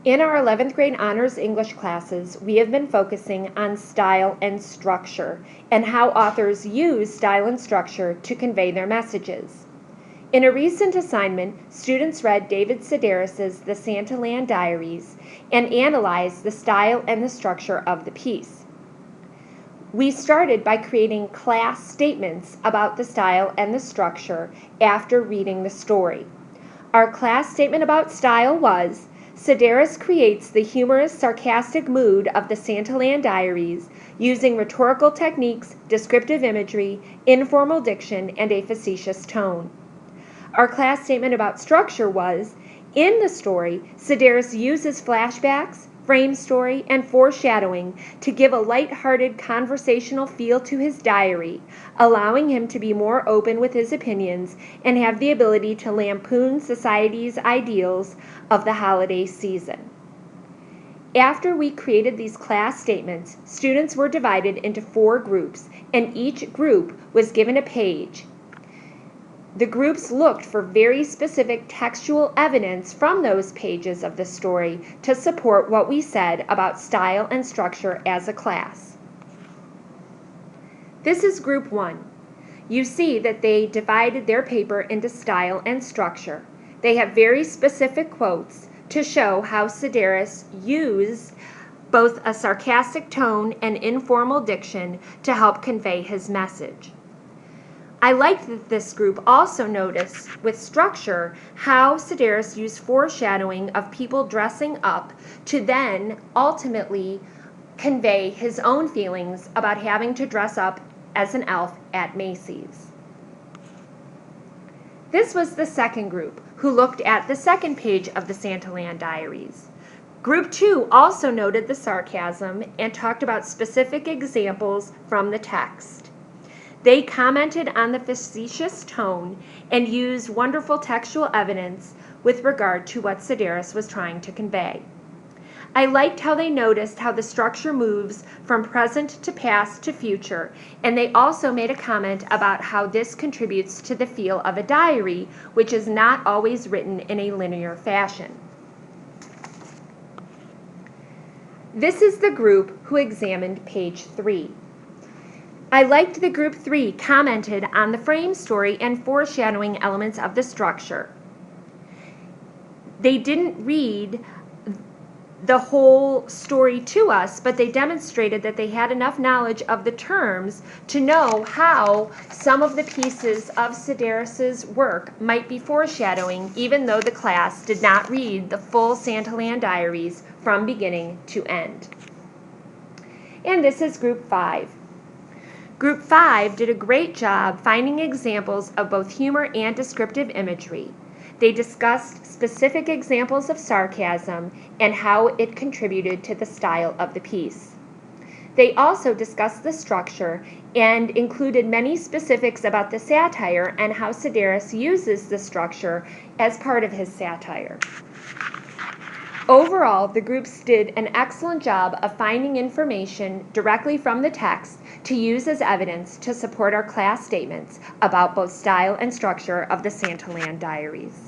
In our 11th grade honors English classes, we have been focusing on style and structure and how authors use style and structure to convey their messages. In a recent assignment, students read David Sedaris's The Santaland Diaries and analyzed the style and the structure of the piece. We started by creating class statements about the style and the structure after reading the story. Our class statement about style was, Sedaris creates the humorous, sarcastic mood of the Santaland Diaries using rhetorical techniques, descriptive imagery, informal diction, and a facetious tone. Our class statement about structure was, in the story, Sedaris uses flashbacks, frame story, and foreshadowing to give a light-hearted conversational feel to his diary, allowing him to be more open with his opinions and have the ability to lampoon society's ideals of the holiday season. After we created these class statements, students were divided into 4 groups, and each group was given a page. The groups looked for very specific textual evidence from those pages of the story to support what we said about style and structure as a class. This is Group 1. You see that they divided their paper into style and structure. They have very specific quotes to show how Sedaris used both a sarcastic tone and informal diction to help convey his message. I like that this group also noticed with structure how Sedaris used foreshadowing of people dressing up to then ultimately convey his own feelings about having to dress up as an elf at Macy's. This was the second group who looked at the second page of the Santaland Diaries. Group 2 also noted the sarcasm and talked about specific examples from the text. They commented on the facetious tone and used wonderful textual evidence with regard to what Sedaris was trying to convey. I liked how they noticed how the structure moves from present to past to future, and they also made a comment about how this contributes to the feel of a diary, which is not always written in a linear fashion. This is the group who examined page 3. I liked that Group 3 commented on the frame story and foreshadowing elements of the structure. They didn't read the whole story to us, but they demonstrated that they had enough knowledge of the terms to know how some of the pieces of Sedaris's work might be foreshadowing, even though the class did not read the full Santaland Diaries from beginning to end. And this is Group 5. Group 5 did a great job finding examples of both humor and descriptive imagery. They discussed specific examples of sarcasm and how it contributed to the style of the piece. They also discussed the structure and included many specifics about the satire and how Sedaris uses the structure as part of his satire. Overall, the groups did an excellent job of finding information directly from the text to use as evidence to support our class statements about both style and structure of the Santaland Diaries.